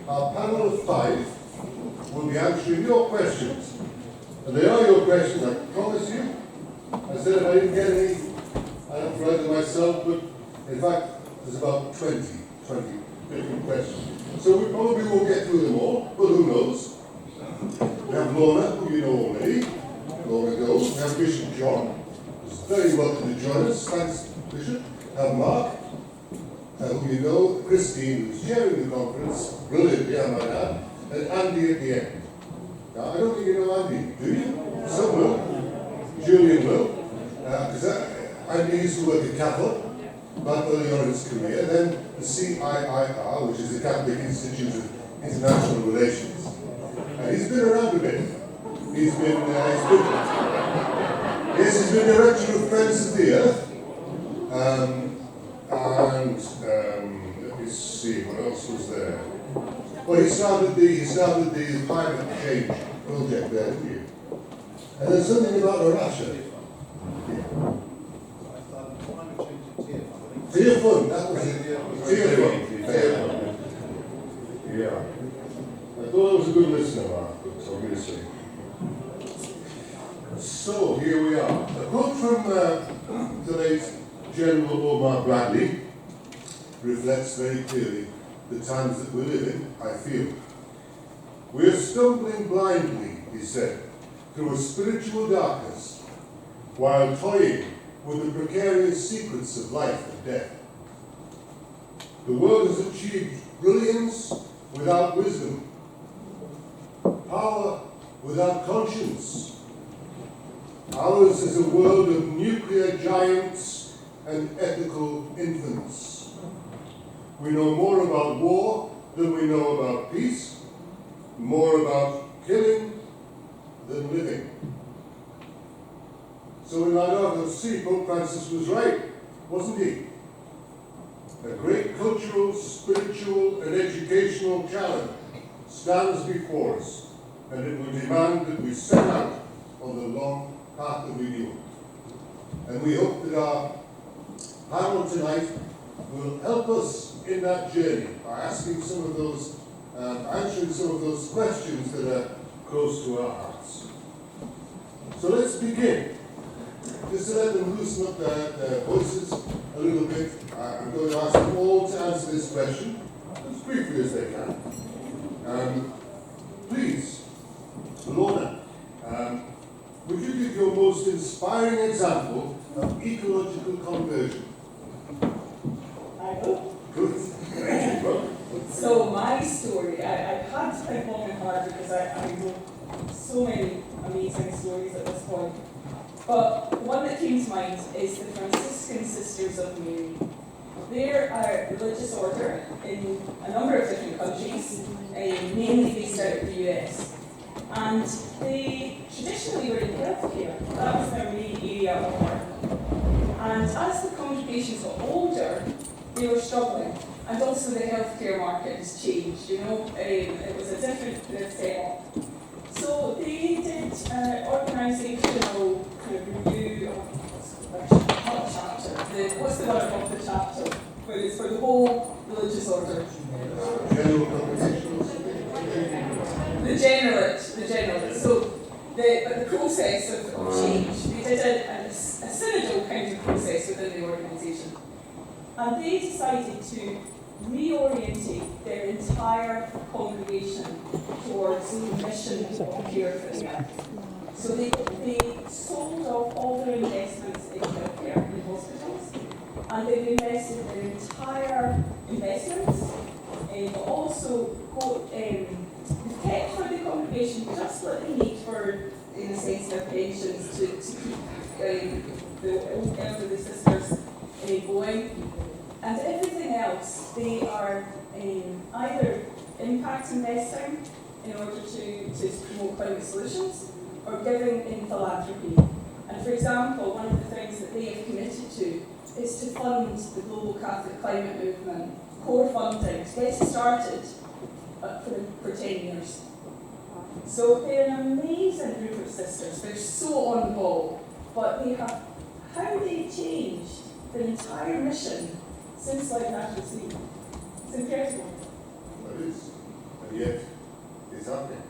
our panel of 5 will be answering your questions. And they are your questions, I promise you. I said if I didn't get any, I don't write them myself, but in fact, there's about 20 different questions. So we probably won't get through them all, but who knows? We have Lorna, who you know already. Lorna goes. We have Bishop John, who's very welcome to join us. Thanks, Bishop. We have Mark, who you know, Christine, who's chairing the conference, brilliantly, I might add, and Andy at the end. Now, I don't think you know Andy, do you? Some will. Julian will. Because Andy used to work at Catholic, back early on in his career, then the CIIR, which is the Catholic Institute of International Relations. He's been around a bit. He's been director of Friends of the Earth. Let me see, what else was there? Well, he started the climate change project there, didn't you? And there's something about Russia. Tier fund, that was it. Tier fund. Yeah. I thought I was a good listener, Mark, obviously. So, here we are. A quote from the late General Omar Bradley reflects very clearly the times that we live in, I feel. We are stumbling blindly, he said, through a spiritual darkness, while toying with the precarious secrets of life and death. The world has achieved brilliance without wisdom, power without conscience. Ours is a world of nuclear giants and ethical infants. We know more about war than we know about peace, more about killing than living. So in Laudato Si, Pope Francis was right, wasn't he? A great cultural, spiritual, and educational challenge stands before us, and it will demand that we set out on the long path of renewal. And we hope that our panel tonight will help us in that journey by asking some of those, answering some of those questions that are close to our hearts. So let's begin. Just to let them loosen up their voices a little bit, I'm going to ask them all to answer this question as briefly as they can. Please, Lorna, would you give your most inspiring example of ecological conversion? I will. Good. Thank you, Rob. So my story, I've had to think long and hard because I wrote so many amazing stories at this point. But one that came to mind is the Franciscan Sisters of Mary. They're a religious order in a number of different countries, mainly based out of the US. And they traditionally were in healthcare. That was their main area of work. And as the congregations got older, they were struggling. And also the healthcare market has changed, you know. It was a different setup. So they did organisational kind of review of not chapter. What's the word of the chapter? But it's for the whole religious order. General congregation. The general. So the process of change. They did a synodal kind of process within the organisation, and they decided to reorientate their entire congregation towards the mission of care for the earth. So they sold off all their investments in healthcare in hospitals, and they've invested their entire investments, but also kept for the congregation just what they need for, in a sense, their pensions to keep the elderly sisters going. And everything else, they are either impact investing in order to promote climate solutions, or giving in philanthropy. And for example, one of the things that they have committed to is to fund the global Catholic climate movement, core funding, to get started for 10 years. So they're an amazing group of sisters. They're so on the ball, but they have, how they've changed the entire mission since like that was seen. It's incredible. That is. yet it's happening.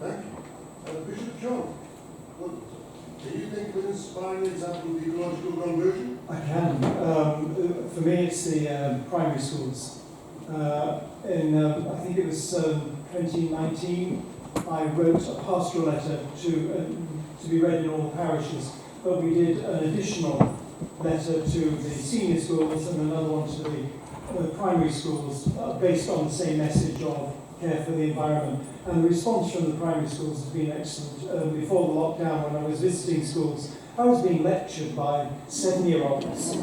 Thank you. Bishop John, do you think of an inspiring example of ecological conversion? I can. For me, it's the primary schools. I think it was 2019, I wrote a pastoral letter to be read in all the parishes, but we did an additional letter to the senior schools and another one to the primary schools based on the same message of care for the environment. And the response from the primary schools has been excellent. Before the lockdown, when I was visiting schools, I was being lectured by 7-year-olds.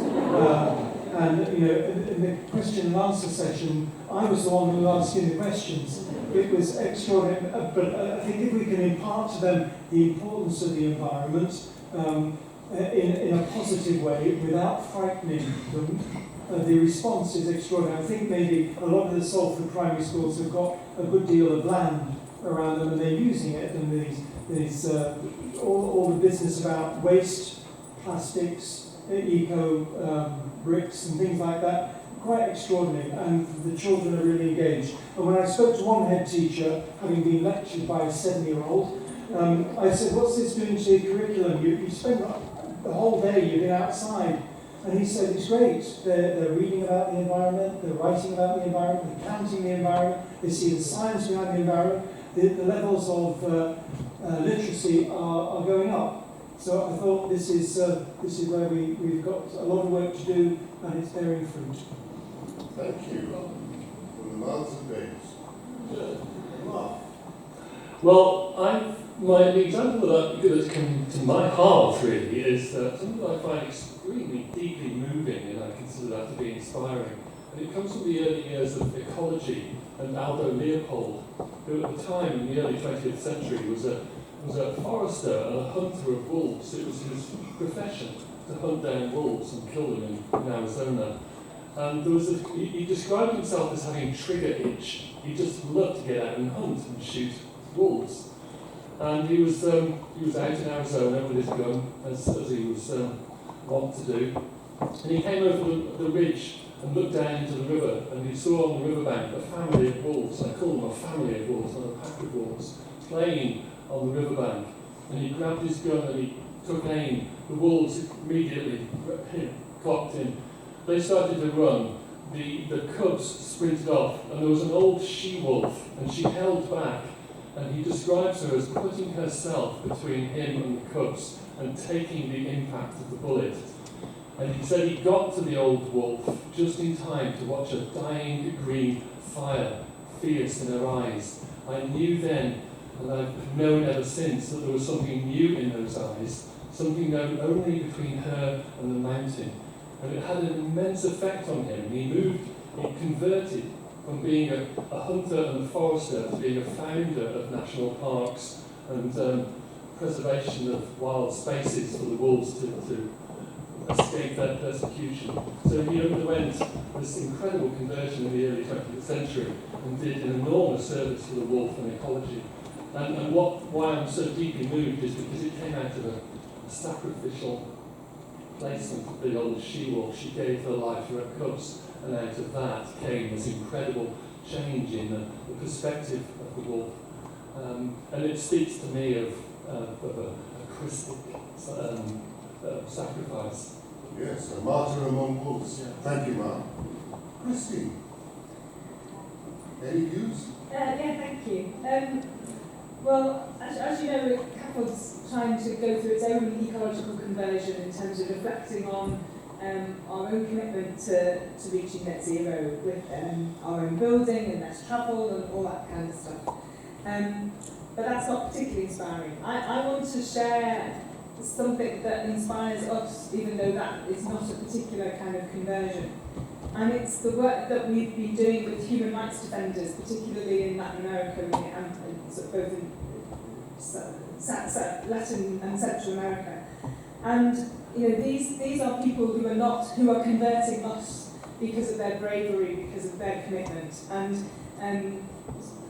And in the question and answer session, I was the one who was asking the questions. It was extraordinary, but I think if we can impart to them the importance of the environment in a positive way, without frightening them, the response is extraordinary. I think maybe a lot of the Salford primary schools have got a good deal of land around them and they're using it, and these all the business about waste, plastics, eco bricks and things like that, quite extraordinary, and the children are really engaged. And when I spoke to one head teacher, having been lectured by a 7-year-old, I said, what's this doing to your curriculum? You spend the whole day, you've been outside. And he said, it's great. They're reading about the environment, they're writing about the environment, they're counting the environment, they see the science behind the environment. The levels of literacy are going up. So I thought this is where we've got a lot of work to do, and it's bearing fruit. Thank you. From the mouths of babes. Mark. Well, the example that's come to my heart really is something that I find extremely deeply moving, and I consider that to be inspiring. And it comes from the early years of ecology and Aldo Leopold, who at the time in the early 20th century was a forester and a hunter of wolves. It was his profession to hunt down wolves and kill them in Arizona. And he described himself as having trigger itch. He just loved to get out and hunt and shoot wolves. And he was out in Arizona with his gun, as he was wont to do. And he came over the ridge and looked down into the river, and he saw on the riverbank a family of wolves. I call them a family of wolves, not a pack of wolves, playing on the riverbank. And he grabbed his gun and he took aim. The wolves immediately clocked in. They started to run. The cubs sprinted off, and there was an old she-wolf, and she held back. And he describes her as putting herself between him and the cubs and taking the impact of the bullet. And he said he got to the old wolf just in time to watch a dying green fire, fierce in her eyes. I knew then, and I've known ever since, that there was something new in those eyes, something known only between her and the mountain. And it had an immense effect on him. He converted from being a hunter and a forester to being a founder of national parks and preservation of wild spaces for the wolves to escape their persecution. So he underwent this incredible conversion in the early 20th century and did an enormous service for the wolf and ecology. And why I'm so deeply moved is because it came out of a sacrificial placement of the old she-wolf. She gave her life for her cubs, and out of that came this incredible change in the perspective of the wolf. And it speaks to me of a Christic sacrifice. Yes, a martyr among wolves. Yeah. Thank you, Mark. Christine, any views? Yeah, thank you. Well, as you know, CAFOD's trying to go through its own ecological conversion in terms of reflecting on our own commitment to reaching net zero with our own building and less travel and all that kind of stuff. But that's not particularly inspiring. I want to share something that inspires us, even though that is not a particular kind of conversion. And it's the work that we've been doing with human rights defenders, particularly in Latin America and both in Latin and Central America. And these are people who are converting us because of their bravery, because of their commitment, and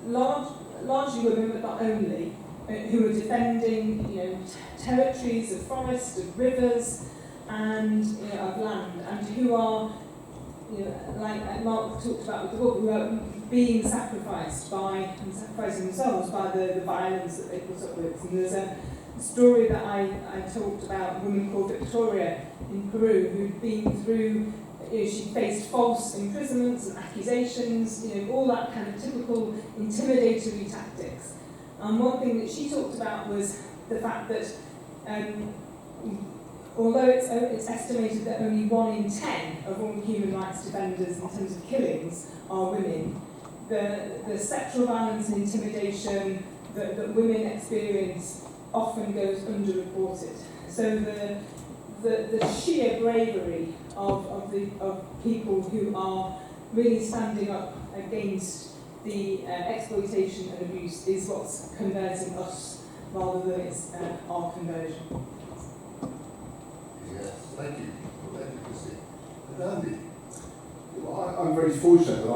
largely women, but not only, who are defending territories of forest, of rivers, and of land, and who are like Mark talked about with the book, who are being sacrificed by, and sacrificing themselves by the violence that they put up with. And there's a story that I talked about, a woman called Victoria in Peru, who'd been through, she faced false imprisonments and accusations, all that kind of typical intimidatory tactics. And one thing that she talked about was the fact that although it's estimated that only 1 in 10 of all human rights defenders in terms of killings are women, the sexual violence and intimidation that women experience often goes underreported. So the sheer bravery of people who are really standing up against the exploitation and abuse is what's converting us rather than it's our conversion. Yes, thank you. Thank you, Christine. And Andy? I'm very fortunate that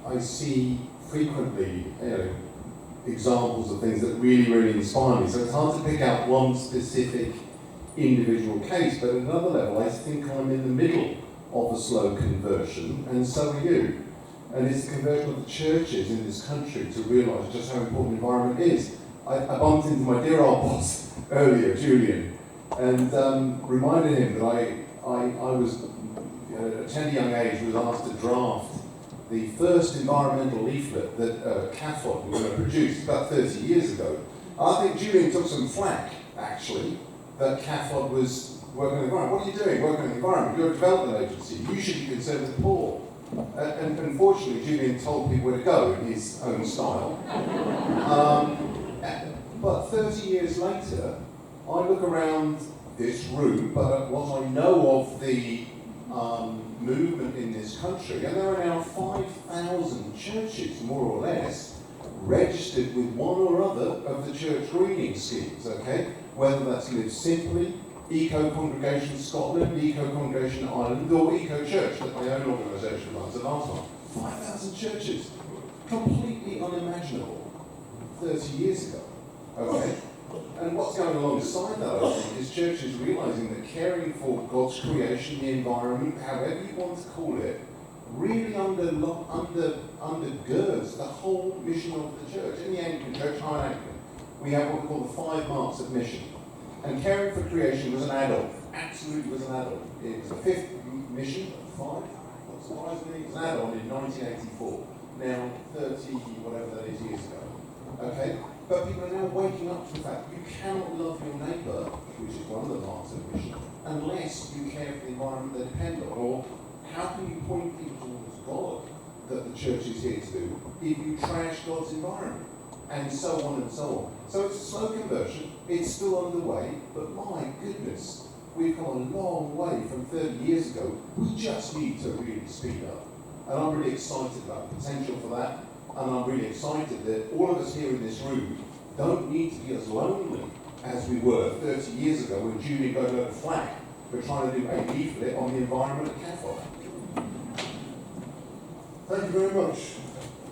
I see frequently examples of things that really, really inspire me. So it's hard to pick out one specific individual case, but at another level, I think I'm in the middle of a slow conversion, and so are you. And it's the conversion of the churches in this country to realise just how important the environment is. I bumped into my dear old boss earlier, Julian, and reminded him that I was, at a tender young age, was asked to draft the first environmental leaflet that CAFOD was going to produce about 30 years ago. I think Julian took some flack, actually, that CAFOD was working on the environment. What are you doing working on the environment? You're a development agency. You should be concerned with the poor. And unfortunately, Julian told people where to go in his own style. But 30 years later, I look around this room, but what I know of the movement in this country, and there are now 5,000 churches, more or less, registered with one or other of the church greening schemes, okay? Whether that's Live Simply, Eco-Congregation Scotland, Eco-Congregation Ireland, or Eco-Church, that my own organisation runs at last time. 5,000 churches. Completely unimaginable 30 years ago, okay? And what's going alongside that, I think, is churches realising that caring for God's creation, the environment, however you want to call it, really undergirds the whole mission of the church. In the Anglican Church, I'm Anglican, we have what we call the 5 marks of mission. And caring for creation was an add-on, absolutely was an add-on. It was a 5th mission, 5, not surprisingly, it was an add-on in 1984, now 30, whatever that is, years ago. Okay? But people are now waking up to the fact you cannot love your neighbour, which is one of the marks of mission, unless you care for the environment they depend on. Or how can you point people towards God that the church is here to do if you trash God's environment? And so on and so on. So it's a slow conversion, it's still underway, but my goodness, we've come a long way from 30 years ago. We just need to really speed up. And I'm really excited about the potential for that. And I'm really excited that all of us here in this room don't need to be as lonely as we were 30 years ago when Julie got over flack for trying to do a leaflet on the environment at CAFOD. Thank you very much,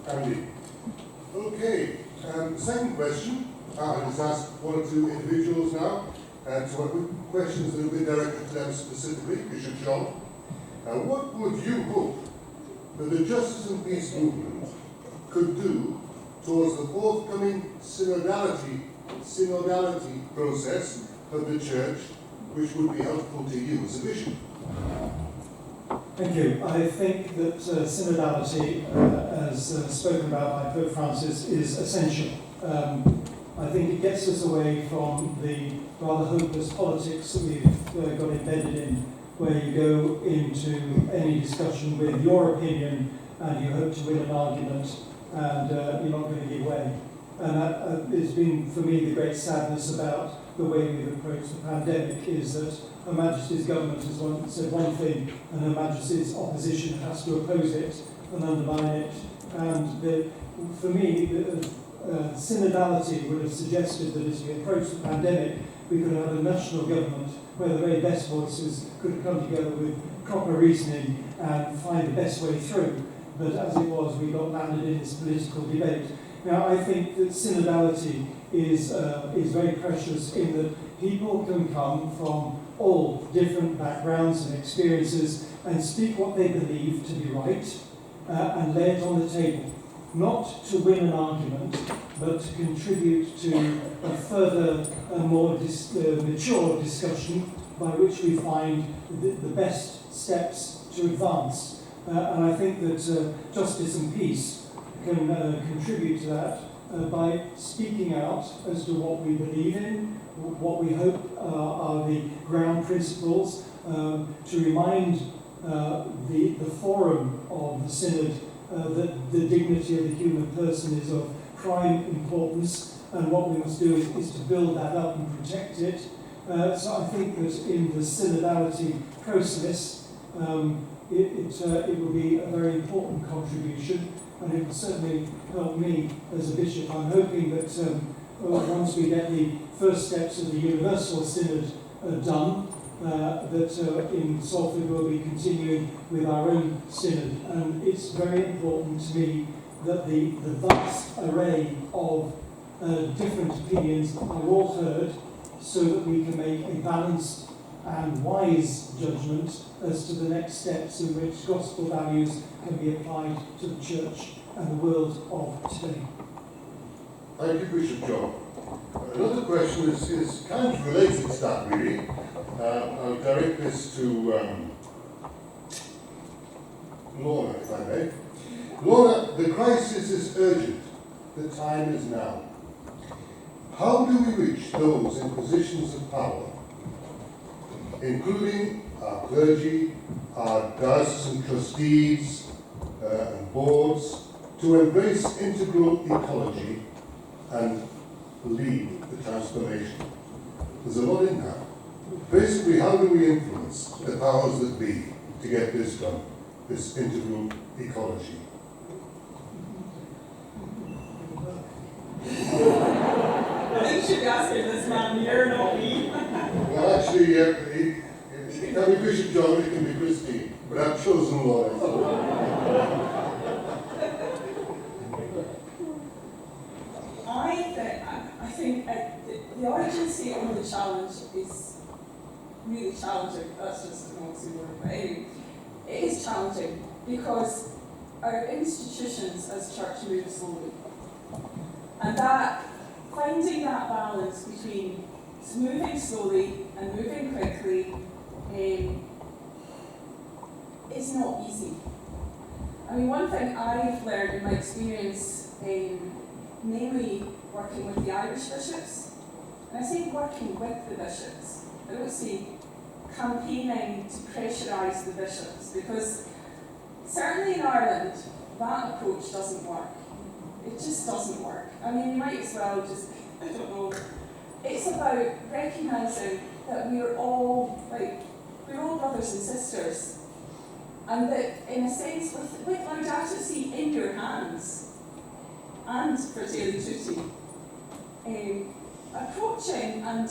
Andy. Okay, second question. I'll just ask 1 or 2 individuals now. So my questions will be directed to them specifically, Bishop John. What would you hope that the Justice and Peace movement could do towards the forthcoming synodality process of the Church, which would be helpful to you as a bishop? Thank you. I think that synodality, as spoken about by Pope Francis, is essential. I think it gets us away from the rather hopeless politics that we've got embedded in, where you go into any discussion with your opinion and you hope to win an argument and you're not going to give way. And that has been, for me, the great sadness about the way we've approached the pandemic, is that Her Majesty's government has said one thing and Her Majesty's opposition has to oppose it and undermine it. And for me, synodality would have suggested that as we approach the pandemic, we could have a national government where the very best voices could come together with proper reasoning and find the best way through. But as it was, we got landed in this political debate. Now, I think that synodality is very precious in that people can come from all different backgrounds and experiences and speak what they believe to be right and lay it on the table. Not to win an argument, but to contribute to a further, more mature discussion by which we find the best steps to advance. And I think that justice and peace can contribute to that by speaking out as to what we believe in, what we hope are the ground principles, to remind the forum of the Synod that the dignity of the human person is of prime importance, and what we must do is to build that up and protect it. So I think that in the synodality process, it will be a very important contribution, and it will certainly help me as a bishop. I'm hoping that once we get the first steps of the Universal Synod done, that in Salford we'll be continuing with our own synod. And it's very important to me that the vast array of different opinions are all heard, so that we can make a balanced and wise judgment as to the next steps in which gospel values can be applied to the church and the world of today. Thank you, Bishop John. Another question is kind of related to that, really. I'll direct this to Lorna, if I may. Lorna, the crisis is urgent. The time is now. How do we reach those in positions of power, including our clergy, our diocesan trustees and boards, to embrace integral ecology and lead the transformation? There's a lot in that. Basically, how do we influence the powers that be to get this done, this integral ecology? I think you should be asking this man here, not me. Well, actually, it can be Bishop John, it can be Christine, but I've chosen Lorna. I think the urgency of the challenge is really challenging. That's just an oxymoron. But anyway, it is challenging because our institutions as church move slowly. And finding that balance between moving slowly and moving quickly is not easy. I mean, one thing I've learned in my experience, mainly working with the Irish bishops, and I say working with the bishops, I don't say campaigning to pressurise the bishops, because certainly in Ireland that approach doesn't work. It just doesn't work. I mean, you might as well just, I don't know, it's about recognising that we're all brothers and sisters, and that in a sense with Laudato Si in your hands and Fratelli Tutti, approaching and,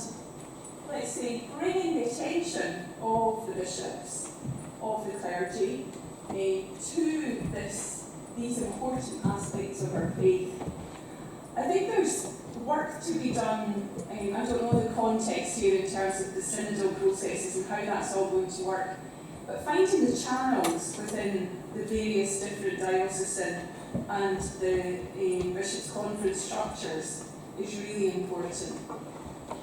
let's say, bringing the attention of the bishops, of the clergy, to these important aspects of our faith. I think there's work to be done. I don't know the context here in terms of the synodal processes and how that's all going to work, but finding the channels within the various different diocesan and the Bishops' Conference structures is really important.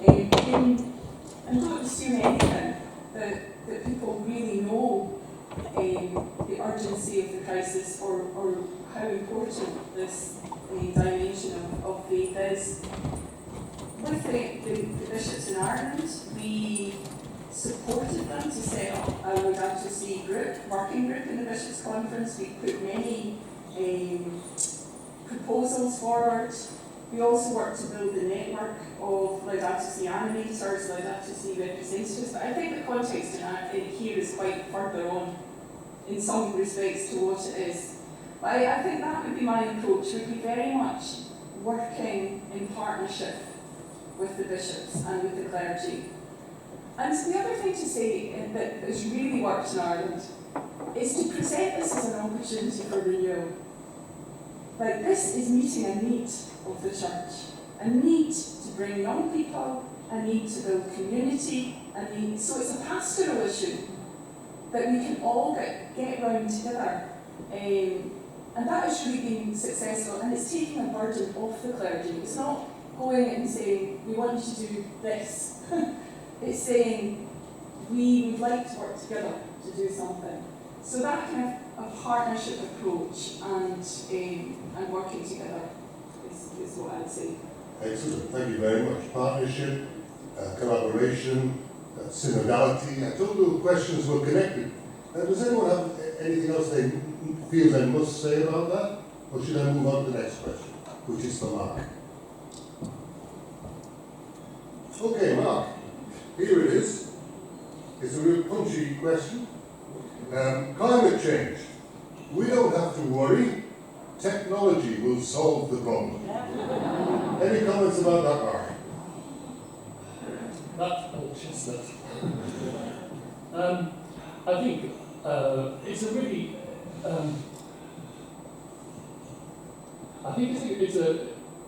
And don't assume anything that people really know the urgency of the crisis or how important this dimension of faith is. With the bishops in Ireland, we supported them to set up a Laudato Si working group in the Bishops' Conference. We put many proposals forward. We also worked to build the network of Laudato Si animators, Laudato Si representatives, but I think the context in here is quite further on in some respects to what it is. But I think that would be my approach, would be very much working in partnership with the bishops and with the clergy. And the other thing to say that has really worked in Ireland is to present this as an opportunity for renewal. Like, this is meeting a need of the church, a need to bring young people, a need to build community, I mean, so it's a pastoral issue that we can all get round together. And that has really been successful, and it's taking a burden off the clergy. It's not going and saying, we want you to do this. It's saying, we would like to work together to do something. So that kind of a partnership approach and working together is what I'd say. Excellent, thank you very much. Partnership, collaboration, synodality. I told you questions were connected. Does anyone have anything else they feel they must say about that? Or should I move on to the next question, which is for Mark? Okay, Mark, here it is. It's a real punchy question. Climate change. We don't have to worry. Technology will solve the problem. Any comments about that, Mark? That's old chestnut. I think it's a really. I think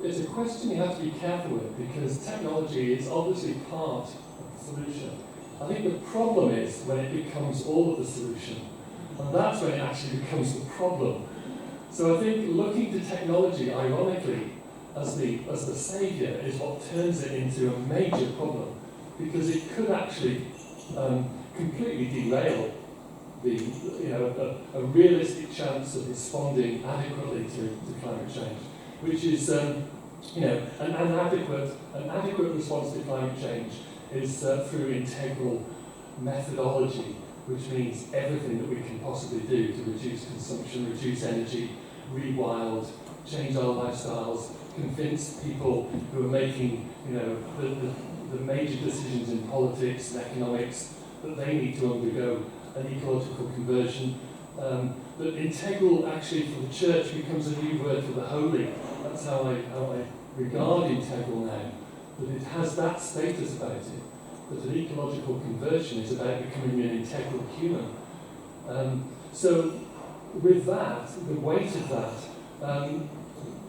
it's a question you have to be careful with, because technology is obviously part of the solution. I think the problem is when it becomes all of the solution, and that's when it actually becomes the problem. So I think looking to technology, ironically, as the saviour is what turns it into a major problem, because it could actually completely derail a realistic chance of responding adequately to climate change, which is an adequate response to climate change is through integral methodology, which means everything that we can possibly do to reduce consumption, reduce energy, rewild, change our lifestyles, convince people who are making the major decisions in politics and economics that they need to undergo an ecological conversion. That integral actually for the church becomes a new word for the holy. That's how I regard integral now. That it has that status about it. That an ecological conversion is about becoming an integral human. So with that, the weight of that,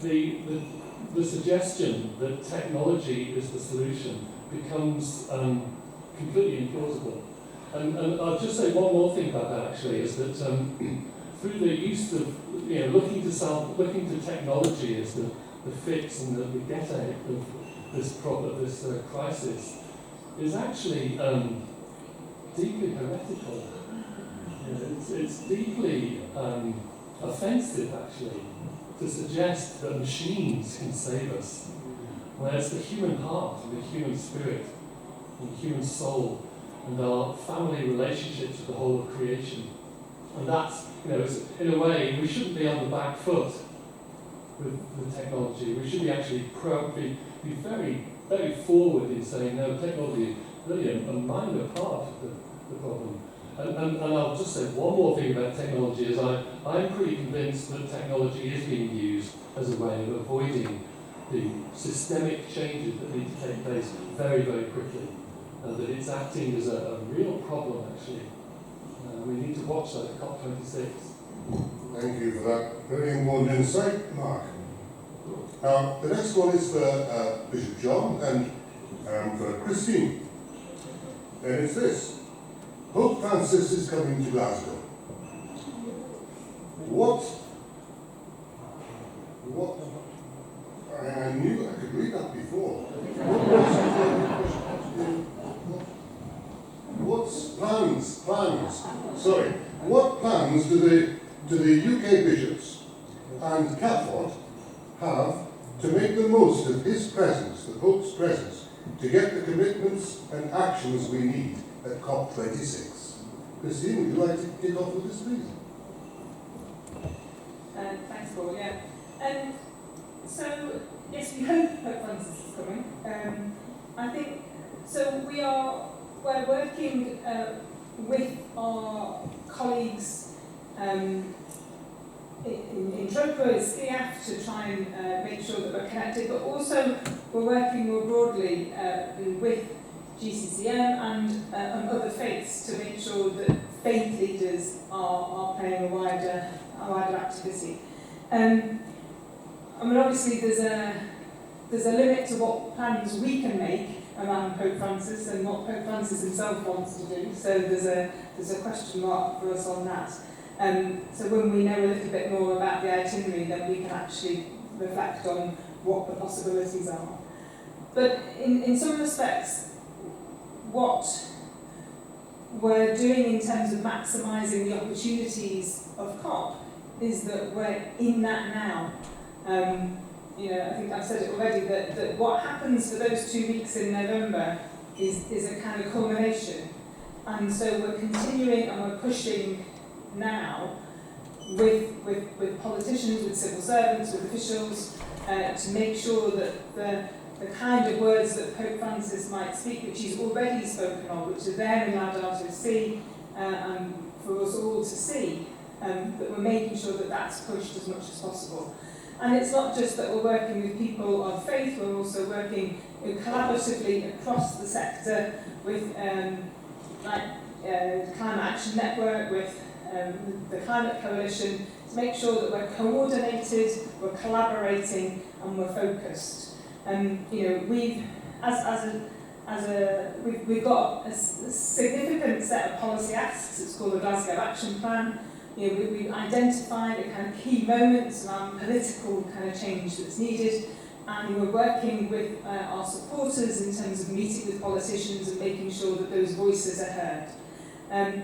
the suggestion that technology is the solution becomes completely implausible. And I'll just say one more thing about that actually, is that through the use of, looking to technology as the fix and the get out of this problem, this crisis, is actually deeply heretical. It's deeply offensive actually to suggest that machines can save us, whereas the human heart and the human spirit and the human soul and our family relationships with the whole of creation. And that's, in a way, we shouldn't be on the back foot with technology. We should be actually be very, very forward in saying, no, technology is really a minor part of the problem. And I'll just say one more thing about technology, is I'm pretty convinced that technology is being used as a way of avoiding the systemic changes that need to take place very, very quickly. That it's acting as a real problem, actually. We need to watch that at COP26. Thank you for that very important insight, Mark. Now, the next one is for Bishop John and for Christine. And it's this. Pope Francis is coming to Glasgow. I knew I could read that before. What plans do the UK bishops and CAFOD have to make the most of his presence, the Pope's presence, to get the commitments and actions we need at COP26? Christine, would you like to kick off with this, please? Thanks, Paul. Yeah. So yes, we hope Pope Francis is coming. I think so. We're working with our colleagues in Tropa, SCIAF, to try and make sure that we're connected, but also we're working more broadly with GCCM and other faiths to make sure that faith leaders are playing a wider activity. Obviously there's a limit to what plans we can make, around Pope Francis and what Pope Francis himself wants to do. So there's a question mark for us on that. So when we know a little bit more about the itinerary, then we can actually reflect on what the possibilities are. But in some respects, what we're doing in terms of maximising the opportunities of COP is that we're in that now. I think I've said it already, that what happens for those 2 weeks in November is a kind of culmination. And so we're continuing and we're pushing now with politicians, with civil servants, with officials, to make sure that the kind of words that Pope Francis might speak, which he's already spoken of, which are there in Laudato Si, and for us all to see, that we're making sure that that's pushed as much as possible. And it's not just that we're working with people of faith, we're also working collaboratively across the sector with Climate Action Network, with the Climate Coalition, to make sure that we're coordinated, we're collaborating, and we're focused. We've got a significant set of policy asks. It's called the Glasgow Action Plan. We've identified the kind of key moments around political kind of change that's needed, and we're working with our supporters in terms of meeting with politicians and making sure that those voices are heard.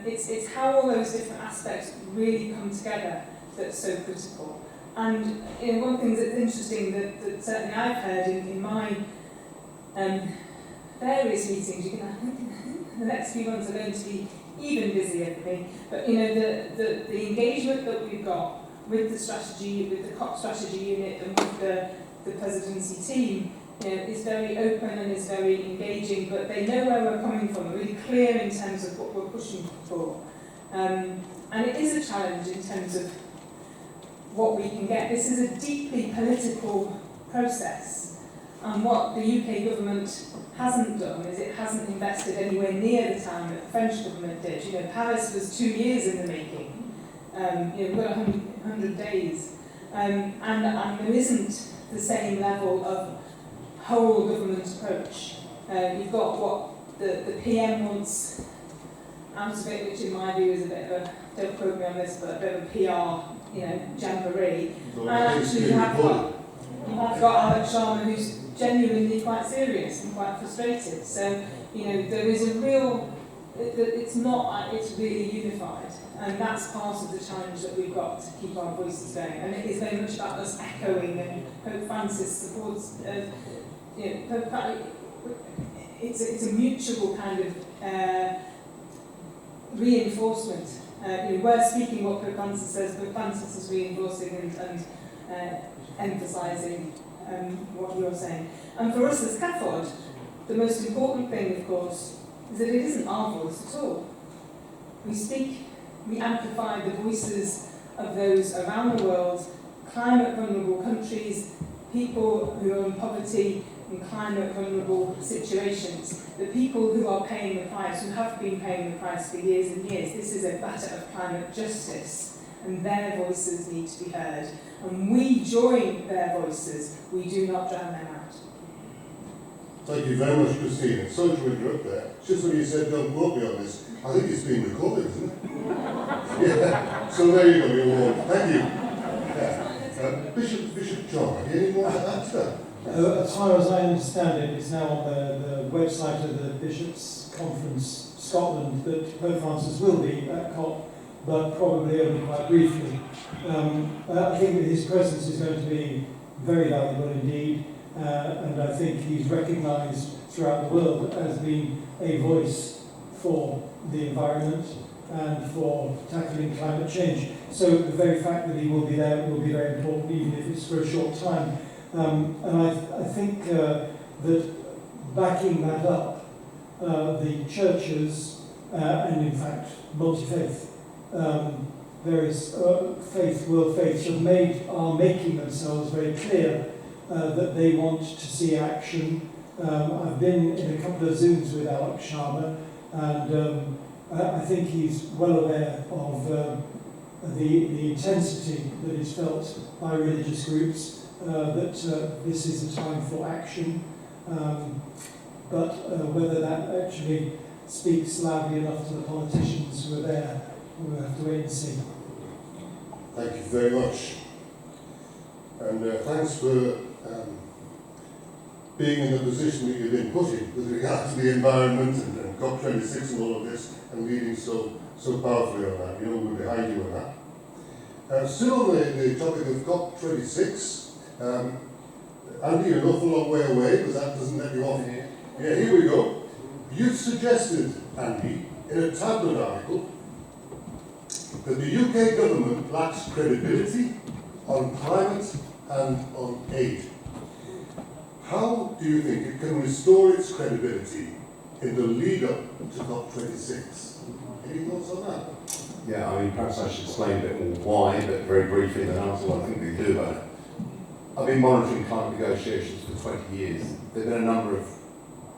It's how all those different aspects really come together that's so critical. And one thing that's interesting that certainly I've heard in my various meetings, the next few months are going to be even busier for me, but the engagement that we've got with the strategy, with the COP strategy unit and with the presidency team, is very open and is very engaging, but they know where we're coming from, really clear in terms of what we're pushing for. And it is a challenge in terms of what we can get. This is a deeply political process, and what the UK government hasn't done is it hasn't invested anywhere near the time that the French government did. Paris was 2 years in the making. We've got 100 days, and there isn't the same level of whole government approach. You've got what the PM wants out of it, which in my view is a bit of a, don't quote me on this, but a bit of a PR, jamboree. And actually you have got Alex Sharma, who's genuinely quite serious and quite frustrated. So, there is a real, it's really unified. And that's part of the challenge that we've got to keep our voices going. And it is very much about us echoing, and Pope Francis supports, it's a mutual kind of reinforcement. We're speaking what Pope Francis says, Pope Francis is reinforcing and emphasising what you're saying. And for us as CAFOD, the most important thing, of course, is that it isn't our voice at all. We speak, we amplify the voices of those around the world, climate vulnerable countries, people who are in poverty in climate vulnerable situations, the people who are paying the price, who have been paying the price for years and years. This is a matter of climate justice, and their voices need to be heard. And we join their voices, we do not drown them out. Thank you very much, Christine. Sorry to interrupt there. Just when you said don't quote me on this, I think it's been recorded, isn't it? Yeah. So there you go, your award. Thank you. Yeah. Bishop John, have you any more to add to that? As far as I understand it, it's now on the website of the Bishops' Conference Scotland that Pope Francis will be at COP, but probably only quite briefly. I think that his presence is going to be very valuable indeed, and I think he's recognised throughout the world as being a voice for the environment and for tackling climate change. So the very fact that he will be there will be very important, even if it's for a short time. And I think that backing that up, the churches, and in fact multi-faith, various world faiths are making themselves very clear that they want to see action. I've been in a couple of Zooms with Alex Sharma, and I think he's well aware of the intensity that is felt by religious groups, that this is a time for action. but whether that actually speaks loudly enough to the politicians who are there, we'll have to wait and see. Thank you very much. And thanks for being in the position that you've been put in with regard to the environment and COP26 and all of this, and leading so powerfully on that. You know, we're behind you on that. Still on the topic of COP26, Andy, you're an awful long way away, because that doesn't let you off here. Yeah, here we go. You've suggested, Andy, in a tabloid article, that the UK government lacks credibility on climate and on aid. How do you think it can restore its credibility in the lead up to COP26? Any thoughts on that? Yeah, I mean, perhaps I should explain a bit more why, but very briefly, then answer what I think we do about it. I've been monitoring climate negotiations for 20 years. There have been a number of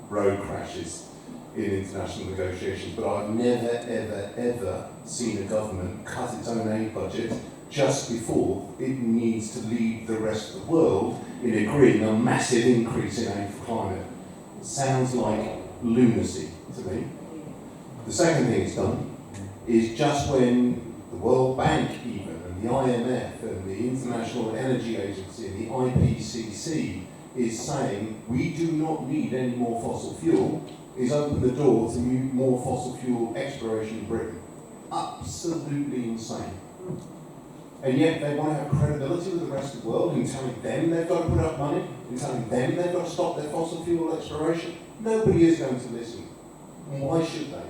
road crashes in international negotiations, but I've never, ever, ever seen a government cut its own aid budget just before it needs to lead the rest of the world in agreeing a massive increase in aid for climate. It sounds like lunacy to me. The second thing it's done is just when the World Bank even, and the IMF, and the International Energy Agency, and the IPCC is saying we do not need any more fossil fuel, is open the door to more fossil fuel exploration in Britain. Absolutely insane. And yet they want to have credibility with the rest of the world in telling them they've got to put up money, in telling them they've got to stop their fossil fuel exploration. Nobody is going to listen. And why should they?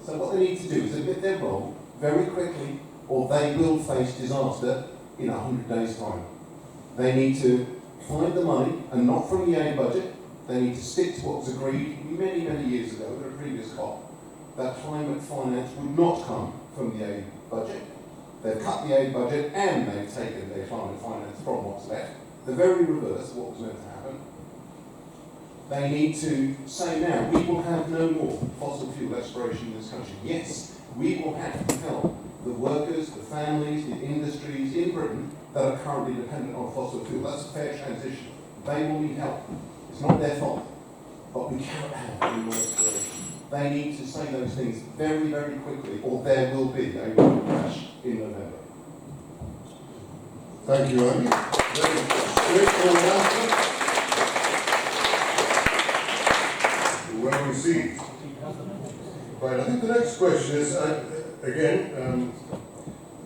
So what they need to do is admit they're wrong very quickly, or they will face disaster in 100 days' time. They need to find the money, and not from the aid budget. They need to stick to what was agreed many, many years ago at a previous COP, that climate finance would not come from the aid budget. They've cut the aid budget and they've taken their climate finance from what's left. The very reverse of what was meant to happen. They need to say now, we will have no more fossil fuel exploration in this country. Yes, we will have to help the workers, the families, the industries in Britain that are currently dependent on fossil fuel. That's a fair transition. They will need help. It's not their fault. But we cannot have any more exploration. They need to say those things very, very quickly, or there will be a road crash in November. Thank you, Andy. Very straightforward answer. Well received. Right, I think the next question is, again,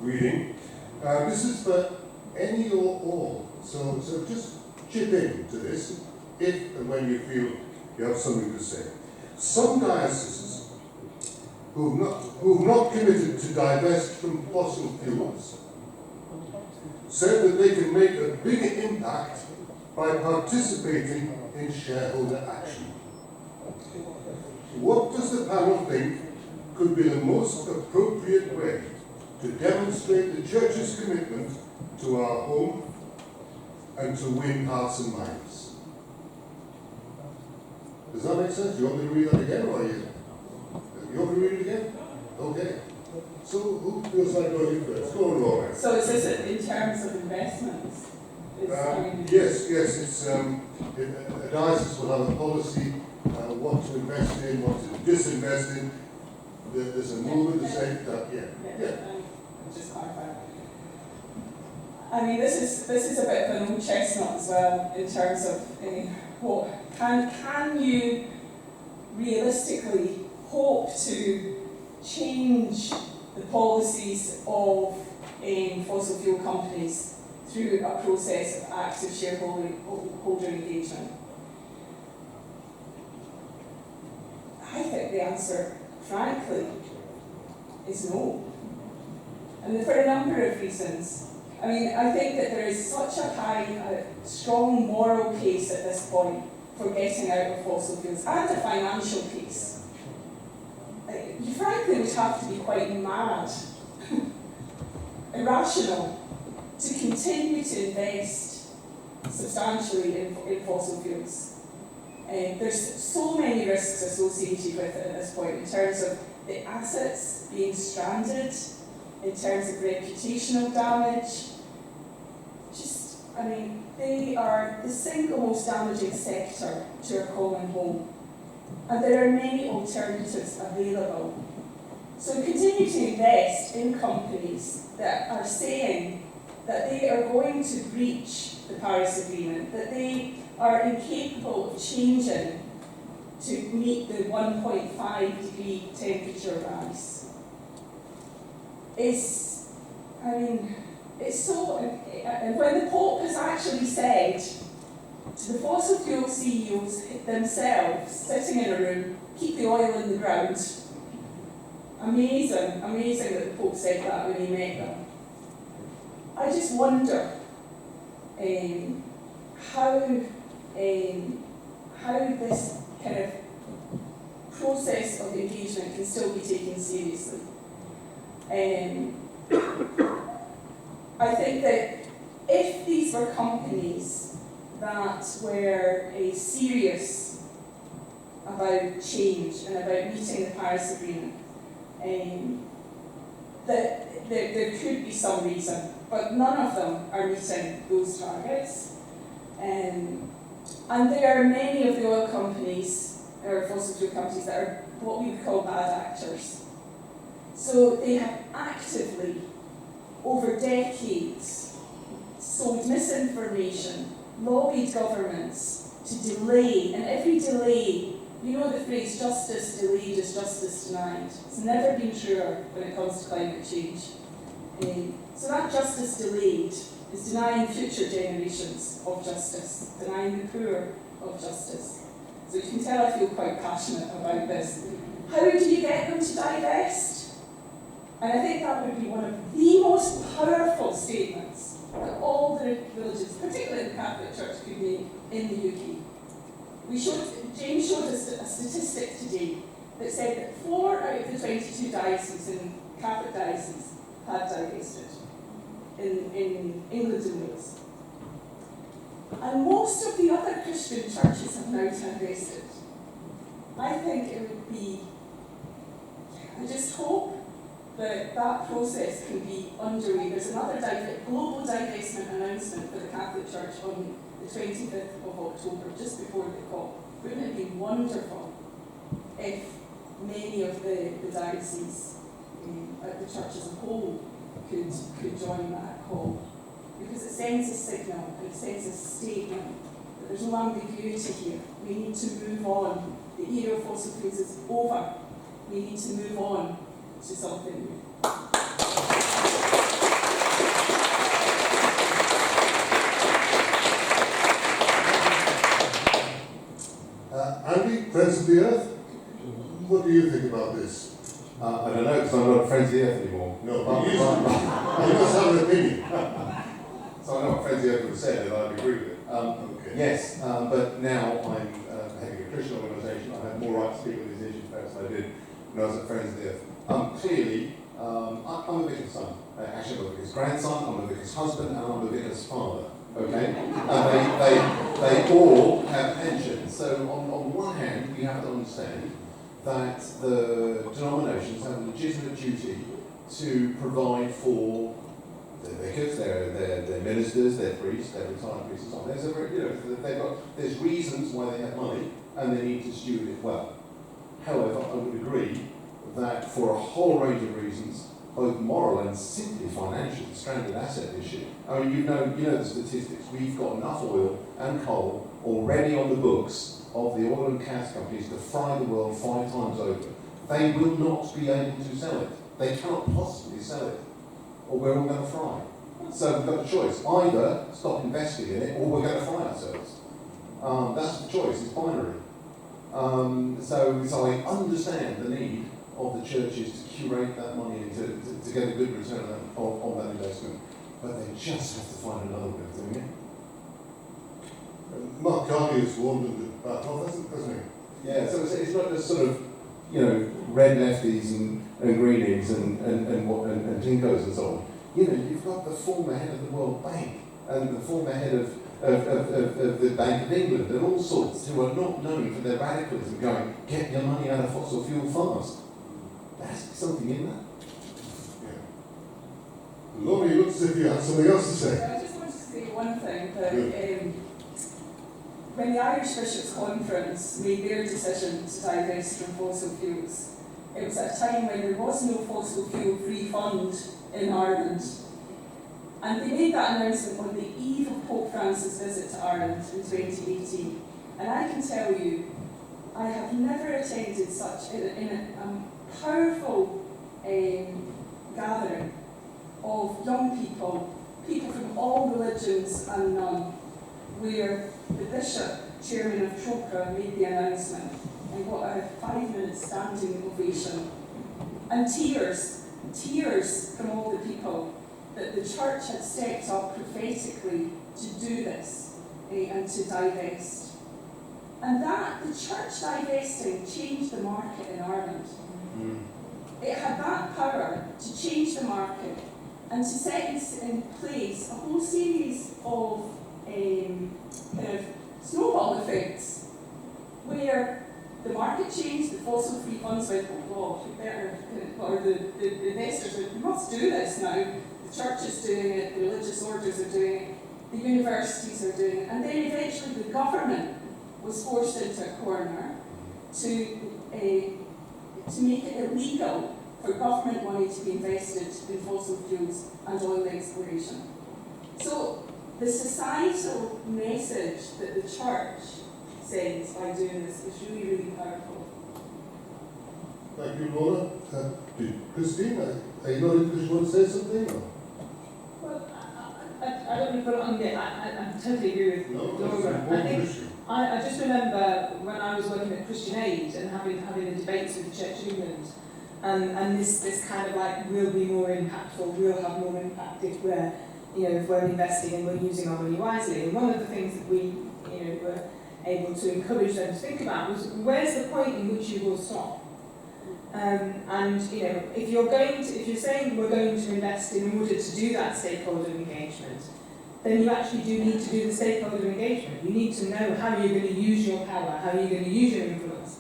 reading. This is for any or all. So just chip in to this, if and when you feel you have something to say. Some dioceses who've not committed to divest from fossil fuels said that they can make a bigger impact by participating in shareholder action. What does the panel think could be the most appropriate way to demonstrate the Church's commitment to our home and to win hearts and minds? Does that make sense? Do you want me to read that again, or you want me to read it again? Okay. So who feels like going first? Go on, Lorna. So is this in terms of investments? Yes, it's a diocese will have a policy what to invest in, what to disinvest in. There's a movement to say that, Just clarify. I mean, this is a bit of an old chestnut as well in terms of what can you realistically hope to change the policies of fossil fuel companies through a process of active shareholder engagement? I think the answer, frankly, is no. And for a number of reasons. I mean, I think that there is such a strong moral case at this point for getting out of fossil fuels, and a financial case. You frankly would have to be quite mad, irrational, to continue to invest substantially in fossil fuels. There's so many risks associated with it at this point in terms of the assets being stranded, in terms of reputational damage. I mean, they are the single most damaging sector to our common home. And there are many alternatives available. So continue to invest in companies that are saying that they are going to breach the Paris Agreement, that they are incapable of changing to meet the 1.5 degree temperature rise. It's so, and when the Pope has actually said to the fossil fuel CEOs themselves, sitting in a room, keep the oil in the ground. Amazing that the Pope said that when he met them. I just wonder how this kind of process of engagement can still be taken seriously. I think that if these were companies that were serious about change and about meeting the Paris Agreement, that there could be some reason, but none of them are meeting those targets. And there are many of the oil companies, or fossil fuel companies, that are what we would call bad actors. So they have actively, over decades, sold misinformation, lobbied governments to delay, and every delay, you know the phrase, justice delayed is justice denied. It's never been truer when it comes to climate change. So that justice delayed is denying future generations of justice, denying the poor of justice. So you can tell I feel quite passionate about this. How do you get them to divest? And I think that would be one of the most powerful statements that all the religions, particularly the Catholic Church, could make in the UK. James showed us a statistic today that said that 4 out of the 22 dioceses in Catholic dioceses had divested in England and Wales. And most of the other Christian churches have now divested. I think it would be, I just hope that process can be underway. There's another global divestment announcement for the Catholic Church on the 25th of October, just before the COP. Wouldn't it be wonderful if many of the dioceses, the church as a whole, could join that call? Because it sends a signal, and it sends a statement that there's no ambiguity here. We need to move on. The era of fossil fuels is over. We need to move on to something new. Andy, Friends of the Earth, what do you think about this? I don't know, because I'm not Friends of the Earth anymore. No, but you must have an opinion. So I know what Friends of the Earth would have said, and I'd agree with it. Okay. Yes, but now I'm heading a Christian organisation. I have more right to speak on these issues perhaps than I did when I was at Friends of the Earth. Clearly, I'm a vicar's son. Actually, I'm a vicar's grandson, I'm a vicar's husband, and I'm a vicar's father. Okay? They all have pensions. So on one hand, we have to understand that the denominations have a legitimate duty to provide for their vicars, their ministers, their priests, their retired priests, and so on. There's reasons why they have money, and they need to steward it well. However, I would agree that for a whole range of reasons, both moral and simply financial, the stranded asset issue. I mean, you know the statistics. We've got enough oil and coal already on the books of the oil and gas companies to fry the world 5 times over. They will not be able to sell it. They cannot possibly sell it, or we're all going to fry. So we've got a choice: either stop investing in it, or we're going to fry ourselves. That's the choice. It's binary. So I understand the need of the churches to curate that money and to get a good return on that investment, but they just have to find another way of doing it. Mark Carney has warned them about hasn't he? Yeah, so it's not just sort of, red lefties and greenies and tinkos and so on. You've got the former head of the World Bank and the former head of the Bank of England and all sorts who are not known for their radicalism going, get your money out of fossil fuel fast. There's something in that. Yeah. Lorna, you look as if you had something else to say. I just wanted to say one thing, when the Irish Bishops' Conference made their decision to divest from fossil fuels, it was at a time when there was no fossil fuel free fund in Ireland. And they made that announcement on the eve of Pope Francis' visit to Ireland in 2018. And I can tell you, I have never attended such a powerful gathering of young people, people from all religions and none, where the Bishop, Chairman of Chopra, made the announcement and got a 5-minute standing ovation. And tears from all the people that the Church had stepped up prophetically to do this and to divest. And that, the Church divesting, changed the market in Ireland. It had that power to change the market and to set in place a whole series of kind of snowball effects where the market changed, the fossil free funds went, oh God, we better, or the investors went, we must do this now. The church is doing it, the religious orders are doing it, the universities are doing it, and then eventually the government was forced into a corner to make it illegal for government money to be invested in fossil fuels and oil exploration. So the societal message that the church sends by doing this is really, really powerful. Thank you, Lorna. Christine, are you not interested? You want to say something? Or? Well, I don't want to put it on there. I totally agree with Lorna. I just remember when I was working at Christian Aid and having the debates with the Church of England, and this kind of like, we'll be more impactful, we'll have more impact if we're, if we're investing and we're using our money wisely. And one of the things that we, were able to encourage them to think about was, where's the point in which you will stop? And if you're saying we're going to invest in order to do that stakeholder engagement, then you actually do need to do the stakeholder engagement. You need to know how you're going to use your power, how you're going to use your influence.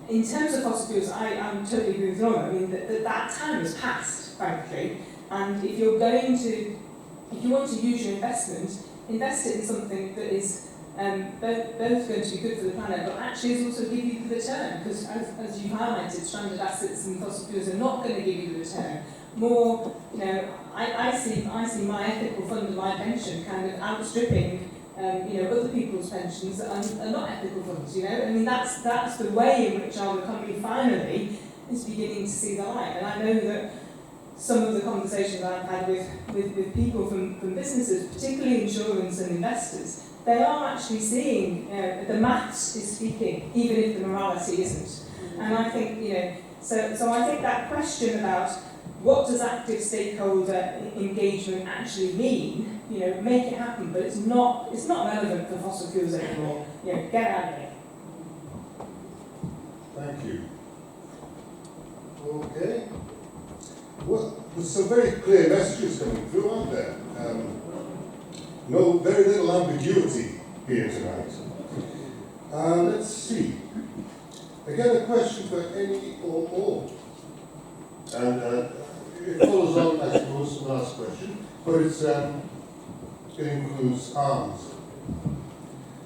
In terms of fossil fuels, I'm totally agree with Lorna. I mean, that time has passed, frankly. And if you want to use your investment, invest it in something that is both going to be good for the planet, but actually is also give you the return. Because as you highlighted, stranded assets and fossil fuels are not going to give you the return. More, I see my ethical fund and my pension kind of outstripping, other people's pensions are not ethical funds. I mean, that's the way in which our economy finally is beginning to see the light. And I know that some of the conversations I've had with people from businesses, particularly insurance and investors, they are actually seeing the maths is speaking, even if the morality isn't. And I think, so I think that question about what does active stakeholder engagement actually mean, make it happen, but it's not relevant for fossil fuels anymore. Get out of here. Thank you. Okay. Well, there's some very clear messages coming through, aren't there? Very little ambiguity here tonight. Let's see. Again, a question for any or all. And it follows on, I suppose, from the last question, but it includes arms.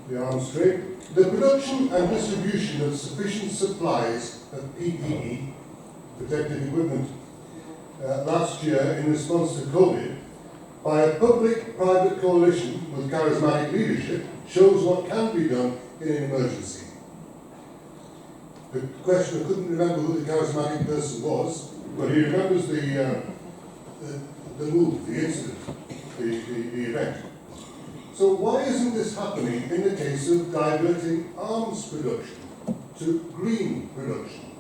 The arms trade. The production and distribution of sufficient supplies of PPE, protective equipment, last year in response to COVID, by a public-private coalition with charismatic leadership shows what can be done in an emergency. The questioner couldn't remember who the charismatic person was, but he remembers the move, the incident, the event. So why isn't this happening in the case of diverting arms production to green production?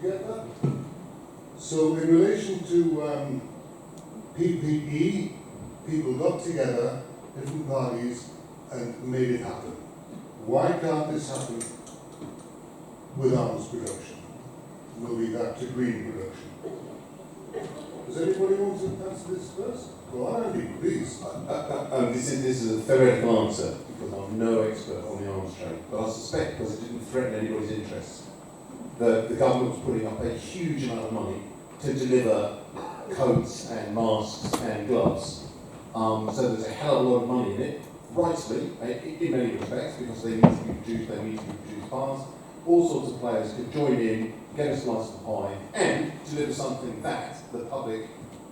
You get that? So in relation to PPE, people got together, different parties, and made it happen. Why can't this happen with arms production? We'll leave that to green production. Does anybody want to answer this first? Go on, Andy, please. This is a theoretical answer, because I'm no expert on the arms trade, but I suspect, because it didn't threaten anybody's interests, the government was putting up a huge amount of money to deliver coats and masks and gloves So there's a hell of a lot of money in it, rightly, in many respects, because they need to be produced, they need to be produced fast. All sorts of players could join in, get a slice of the pie, and deliver something that the public,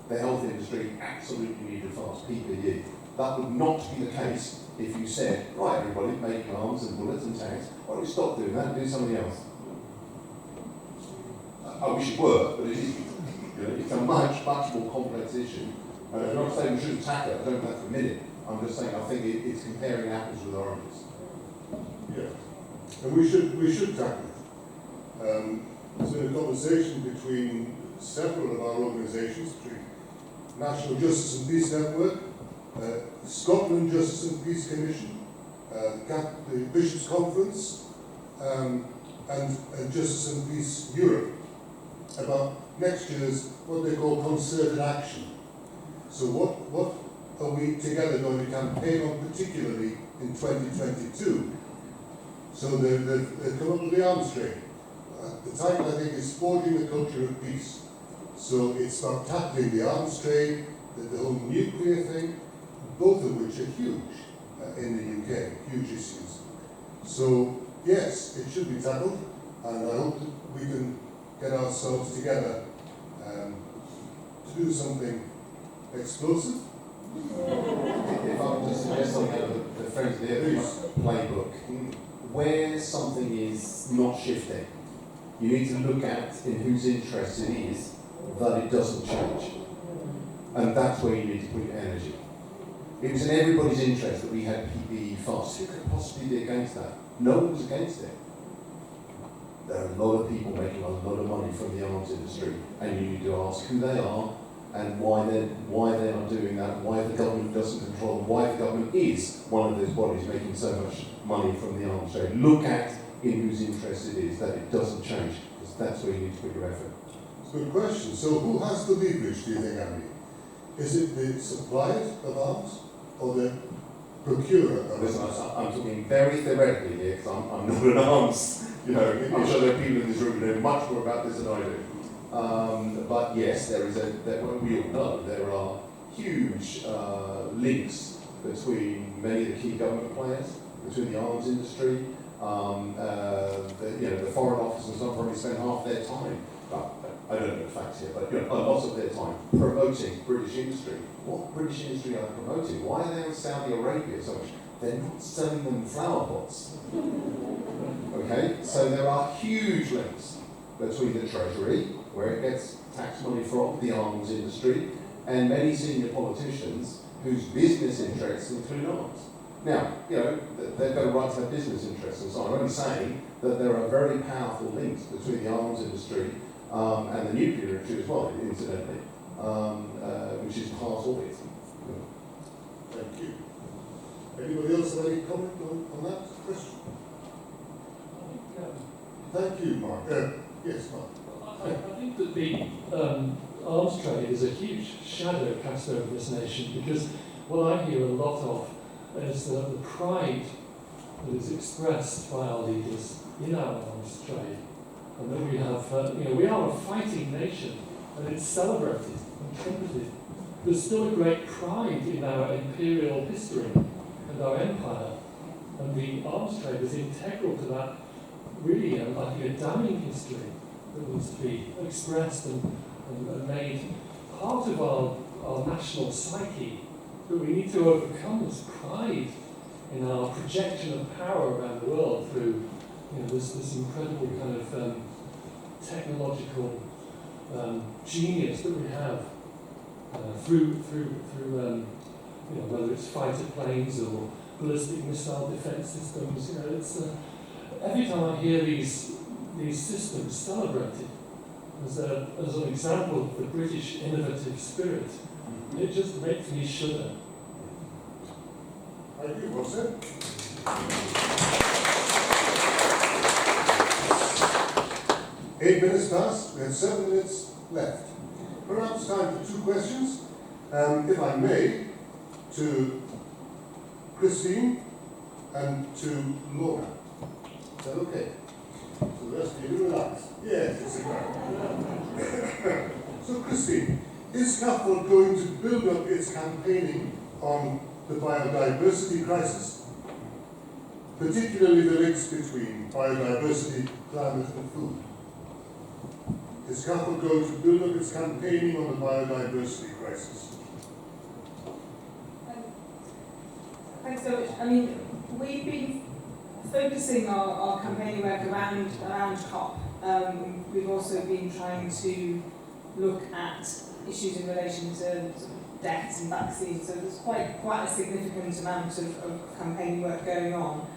the health industry, absolutely needed fast, PPE. That would not be the case if you said, right, everybody, make arms and bullets and tanks. Why don't we stop doing that and do something else? I wish it were, but it isn't. You know, it's a much, much more complex issue. I'm not saying we shouldn't tackle it, I don't know that for a minute. I'm just saying I think it's comparing apples with oranges. Yeah, and we should tackle it. There's been a conversation between several of our organisations, between National Justice and Peace Network, Scotland Justice and Peace Commission, the Bishops' Conference, and Justice and Peace Europe, about next year's what they call concerted action. So what are we together going to campaign on, particularly in 2022? So they've come up with the arms trade. The title, I think, is Forging the Culture of Peace. So it's about tackling the arms trade, the whole nuclear thing, both of which are huge in the UK, huge issues. So yes, it should be tackled, and I hope that we can get ourselves together to do something explosive. If I could just suggest something out of the friends of the playbook, where something is not shifting, you need to look at in whose interest it is that it doesn't change. And that's where you need to put your energy. It was in everybody's interest that we had PPE fast. Who could possibly be against that? No one was against it. There are a lot of people making a lot of money from the arms industry, and you need to ask who they are and why they're not doing that, why the government doesn't control them, why the government is one of those bodies making so much money from the arms trade. Look at in whose interest it is that it doesn't change, because that's where you need to put your effort. It's a good question. So who has the leverage, do you think, Andy? Is it the suppliers of arms or the procurer of Listen, arms? I'm talking very theoretically here, because I'm not an arms, I'm sure there are people in this room who know much more about this than I do. But yes, we all know there are huge links between many of the key government players, between the arms industry, the foreign office and stuff probably spend half their time, I don't know the facts here, but a lot of their time promoting British industry. What British industry are they promoting? Why are they in Saudi Arabia so much? They're not selling them flower pots. Okay, so there are huge links between the Treasury, where it gets tax money from, the arms industry, and many senior politicians whose business interests include arms. Now, they've got a right to have business interests and so on. I'm only saying that there are very powerful links between the arms industry and the nuclear industry as well, incidentally, which is part of it. Thank you. Anybody else have any comment on that question? Thank you, Mark. Yes, Mark. I think that the arms trade is a huge shadow cast over this nation, because what I hear a lot of is the pride that is expressed by our leaders in our arms trade, and that we have, we are a fighting nation, and it's celebrated and trumpeted. There's still a great pride in our imperial history and our empire, and the arms trade is integral to that. Really, I think a damning history that needs to be expressed and made part of our national psyche, that we need to overcome this pride in our projection of power around the world through this incredible kind of technological genius that we have through whether it's fighter planes or ballistic missile defense systems. It's every time I hear these systems celebrated as an example of the British innovative spirit, it just makes me shudder. Thank you, Wilson. 8 minutes past, we have 7 minutes left. Perhaps time for 2 questions, if I may, to Christine and to Lorna. Is that okay? So the rest of you relax. Yes, it's a So Christine, is Scaffold going to build up its campaigning on the biodiversity crisis, particularly the links between biodiversity, climate and food. Is CAFL going to build up its campaigning on the biodiversity crisis? Thanks so much. I mean, we've been focusing our campaigning work around COP. We've also been trying to look at issues in relation to sort of debt and vaccines. So there's quite a significant amount of campaigning work going on.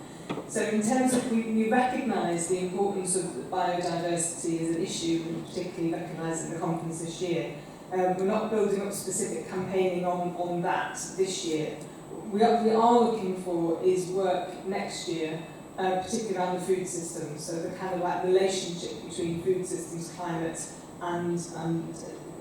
So in terms of, we recognise the importance of biodiversity as an issue, and particularly recognised at the conference this year. We're not building up specific campaigning on that this year. What we are looking for is work next year, particularly around the food system. So the kind of like relationship between food systems, climate, and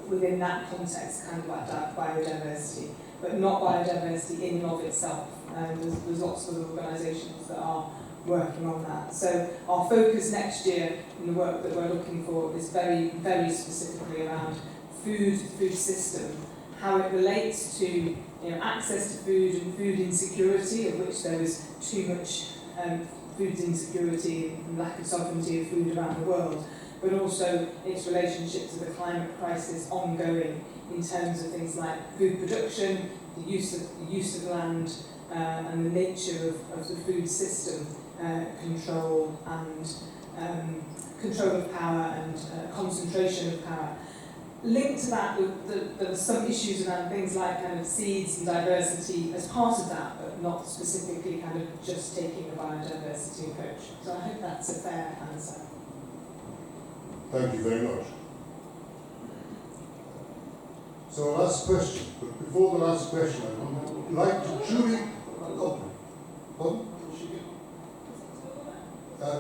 within that context, kind of like biodiversity, but not biodiversity in and of itself. There's lots of organisations that are working on that. So our focus next year in the work that we're looking for is very, very specifically around food system, how it relates to access to food and food insecurity, of which there is too much food insecurity and lack of sovereignty of food around the world, but also its relationship to the climate crisis ongoing in terms of things like food production, the use of land, and the nature of the food system, control of power and concentration of power. Linked to that, there are some issues around things like kind of seeds and diversity as part of that, but not specifically kind of just taking a biodiversity approach. So I hope that's a fair answer. Thank you very much. So our last question, but before the last question, I would like to truly...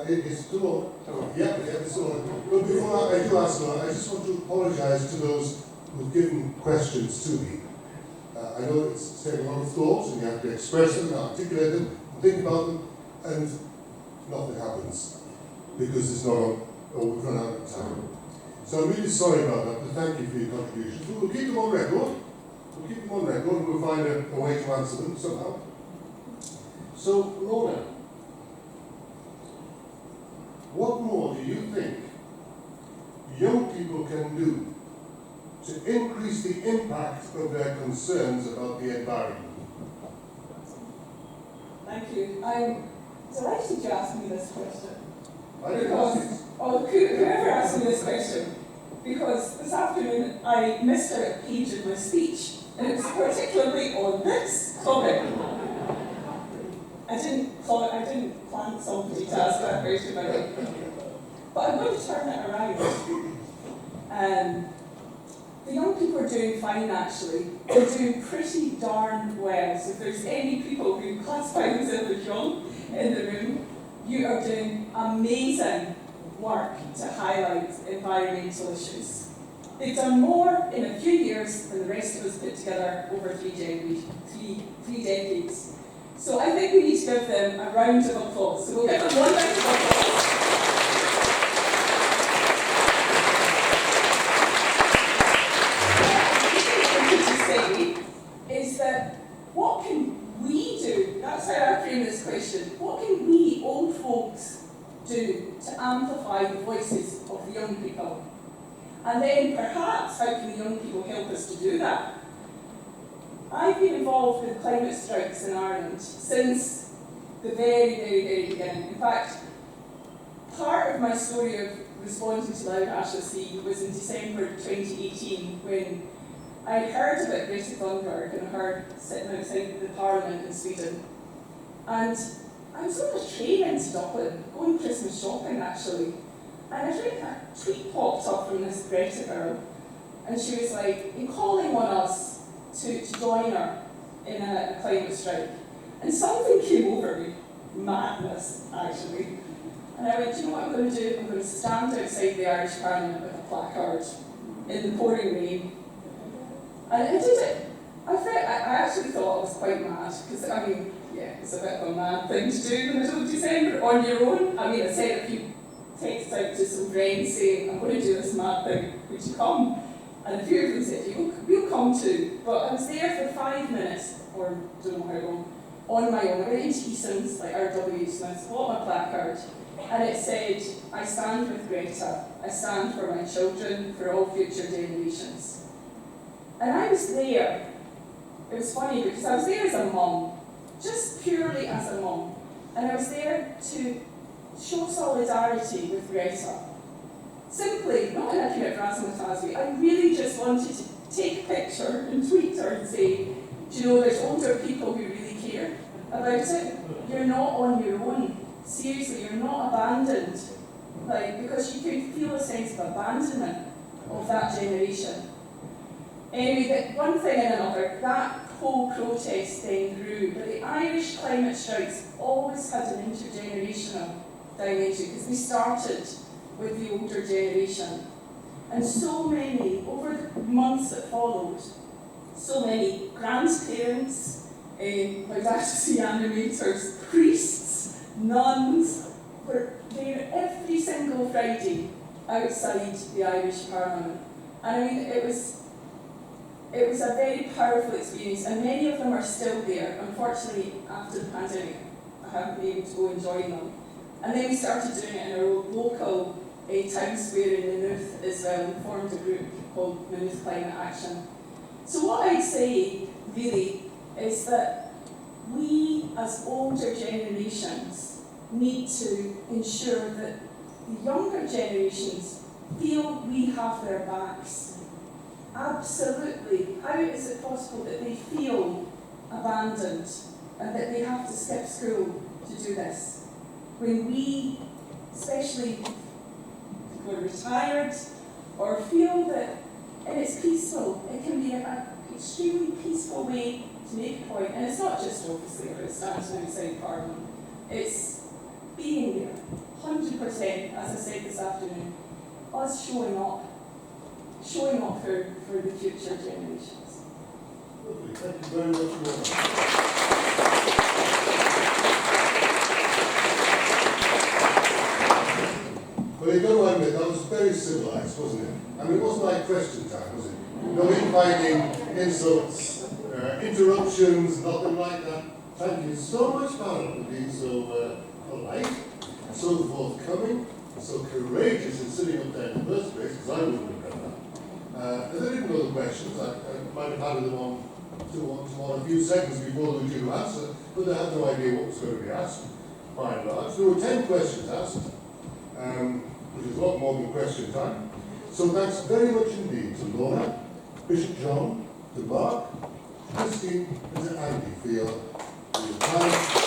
It's too long. Yeah, it's too long. But before I do ask Lorna, I just want to apologise to those who've given questions to me. I know it's taking a lot of thought, and you have to express them, articulate them, think about them, and nothing happens because it's not on, or we've run out of time. So I'm really sorry about that, but thank you for your contributions. We'll keep them on record. We'll keep them on record, and we'll find a way to answer them somehow. So, Lorna, what more do you think young people can do to increase the impact of their concerns about the environment? Thank you. I'm delighted you asked me this question. I didn't ask it. Oh, whoever asked me this question, because this afternoon I missed out a page of my speech, and it was particularly on this topic. I didn't plan somebody to ask that question, but I'm going to turn it around. The young people are doing fine, actually. They're doing pretty darn well. So if there's any people who classify themselves as young in the room, you are doing amazing work to highlight environmental issues. They've done more in a few years than the rest of us put together over three decades. So I think we need to give them a round of applause. So we'll give them one round of applause. Is that what can we do? That's how I frame this question. What can we old folks do to amplify the voices of the young people? And then perhaps how can the young people help us to do that? I've been involved with climate strikes in Ireland since the very, very, very beginning. In fact, part of my story of responding to Loud Ash of Sea was in December 2018 when I heard about Greta Thunberg and heard sitting outside the Parliament in Sweden. And I was on a train into Dublin, going Christmas shopping actually. And a tweet popped up from this Greta girl. And she was like, calling on us to join her in a climate strike. And something came over me, madness actually. And I went, do you know what I'm going to do? I'm going to stand outside the Irish Parliament with a placard in the pouring rain. And I did it. I actually thought I was quite mad, because it's a bit of a mad thing to do in the middle of December on your own. I sent a few texts out to some friends saying, I'm going to do this mad thing, would you come? And a few of them said, we'll come long to, but I was there for 5 minutes, or don't know how long, on my own. I went into Eason's, like R.W. Smith's, bought my placard, and it said, I stand with Greta, I stand for my children, for all future generations. And I was there. It was funny because I was there as a mum, just purely as a mum, and I was there to show solidarity with Greta. Simply, not in a kind of razzmatazz way, I really just wanted to take a picture and tweet her and say, do you know, there's older people who really care about it. You're not on your own. Seriously, you're not abandoned. Like, because you could feel a sense of abandonment of that generation. Anyway, one thing and another, that whole protest then grew, but the Irish climate strikes always had an intergenerational dimension because they started with the older generation. And so many, over the months that followed, so many grandparents, advocacy animators, priests, nuns, were there every single Friday outside the Irish Parliament. And I mean, it was a very powerful experience, and many of them are still there. Unfortunately, after the pandemic, I haven't been able to go and join them. And then we started doing it in our local town square in Maynooth as well, and formed a group called Maynooth Climate Action. So what I'd say, really, is that we, as older generations, need to ensure that the younger generations feel we have their backs. Absolutely. How is it possible that they feel abandoned and that they have to skip school to do this? When we, especially who are retired, or feel that, and it's peaceful, it can be an extremely peaceful way to make a point, and it's not just obviously about standing outside Parliament, it's being there, 100%, as I said this afternoon, us showing up for the future generations. Lovely. Thank you very much, Lorna. Well, you've got to admit, that was very civilised, wasn't it? I mean, it wasn't like question time, was it? No infighting, insults, interruptions, nothing like that. Thank you so much, Karen, for being so polite, so forthcoming, so courageous in sitting up there in the first place, because I wouldn't have done that. If they didn't know the questions, I might have had them on a few seconds before they were due to answer, but they had no idea what was going to be asked, by and large. There were 10 questions asked, which is a lot more than question time. So thanks very much indeed to Lorna, Bishop John, to Mark, Christine, and to Andy for your time.